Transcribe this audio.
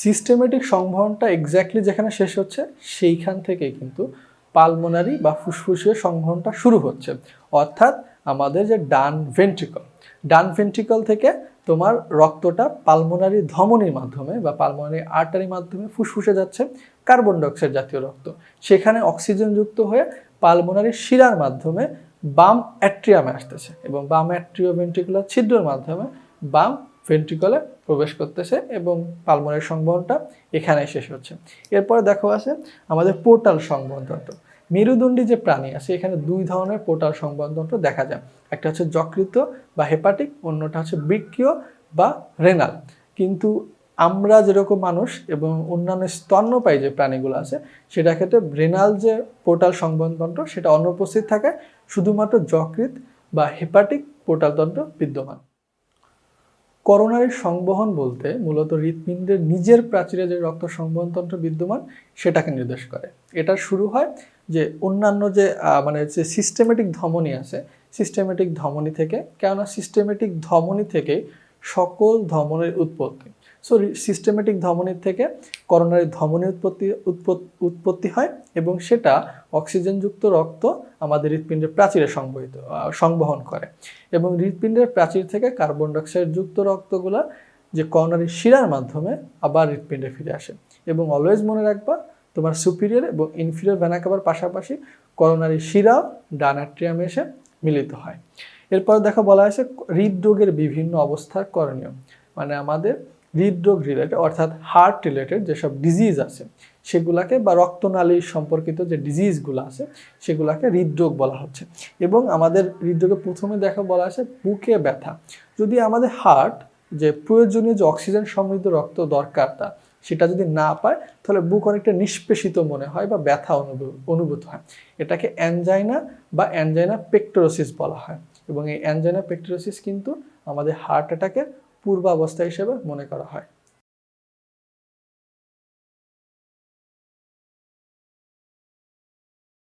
Systematic সংবহনটা exactly যেখানে শেষ হচ্ছে সেইখান থেকেই কিন্তু পালমোনারি বা ফুসফুসীয় সংবহনটা শুরু হচ্ছে। অর্থাৎ আমাদের যে ডান ভেন্ট্রিকল থেকে তোমার রক্তটা পালমোনারি ধমনির মাধ্যমে বা পালমোনারি আর্টারির মাধ্যমে ফুসফুসে যাচ্ছে কার্বন ডাইঅক্সাইড জাতীয় রক্ত, সেখানে অক্সিজেন যুক্ত হয়ে পালমোনারি শিরার মাধ্যমে বাম অ্যাট্রিয়ামে আসতেছে এবং বাম অ্যাট্রিওভেন্ট্রিকুলার ছিদ্রের মাধ্যমে বাম ভেন্ট্রিকলে প্রবেশ করতেছে এবং পালমোনারি সংবহনটা এখানেই শেষ হচ্ছে। এরপরে দেখো আছে আমাদের পোর্টাল সংবহন তন্ত্র। মেরুদণ্ডী যে প্রাণী আছে এখানে দুই ধরনের পোর্টাল সংবহন তন্ত্র দেখা যায়, একটা হচ্ছে যকৃত বা হেপাটিক, অন্যটা হচ্ছে বৃক্কীয় বা রেনাল। কিন্তু আমরা যেরকম মানুষ এবং অন্যান্য স্তন্যপায়ী যে প্রাণীগুলো আছে সেটার ক্ষেত্রে রেনাল যে পোর্টাল সংবহন তন্ত্র সেটা অনুপস্থিত থাকে, শুধুমাত্র যকৃৎ বা হেপাটিক পোর্টাল তন্ত্র বিদ্যমান। করোনারি সংবহন বলতে মূলত হৃৎপিণ্ডের নিজের প্রাচীরে যে রক্ত সংবহন তন্ত্র বিদ্যমান সেটাকে নির্দেশ করে। এটা শুরু হয় যে অন্যান্য যে মানে যে সিস্টেমেটিক ধমনী আছে সিস্টেমেটিক ধমনী থেকে, কেননা সিস্টেমেটিক ধমনী থেকে সকল ধমনীর উৎপত্তি। সো সিস্টেমেটিক ধমনীর থেকে করোনারি ধমনী উৎপত্তি হয় এবং সেটা অক্সিজেনযুক্ত রক্ত আমাদের হৃৎপিণ্ডের প্রাচীরে সংবহন করে এবং হৃৎপিণ্ডের প্রাচীর থেকে কার্বন ডাইঅক্সাইড যুক্ত রক্তগুলা যে করোনারি শিরার মাধ্যমে আবার হৃৎপিণ্ডে ফিরে আসে। এবং অলওয়েজ মনে রাখবা তোমার সুপিরিয়র এবং ইনফিরিয়র ভেনা কাভার পাশাপাশি করোনারি শিরাও ডান অ্যাট্রিয়ামে এসে মিলিত হয়। এরপর দেখো বলা হয়েছে হৃদরোগের বিভিন্ন অবস্থার করণীয়, মানে আমাদের হৃদরোগ রিলেটেড অর্থাৎ হার্ট রিলেটেড যেসব ডিজিজ আছে সেগুলাকে বা রক্তনালী সম্পর্কিত যে ডিজিজগুলো আছে সেগুলাকে হৃদরোগ বলা হচ্ছে। এবং আমাদের হৃদরোগে প্রথমে দেখা বলা আছে বুকে ব্যথা। যদি আমাদের হার্ট যে প্রয়োজনীয় যে অক্সিজেন সমৃদ্ধ রক্ত দরকারটা সেটা যদি না পায় তাহলে বুক অনেকটা নিষ্পেষিত মনে হয় বা ব্যথা অনুভূত হয়। এটাকে অ্যানজাইনা বা অ্যানজাইনা পেক্টোরোসিস বলা হয় এবং এই অ্যানজাইনা পেক্টোরোসিস কিন্তু আমাদের হার্ট অ্যাটাকের পূর্বাবস্থা হিসেবে মনে করা হয়।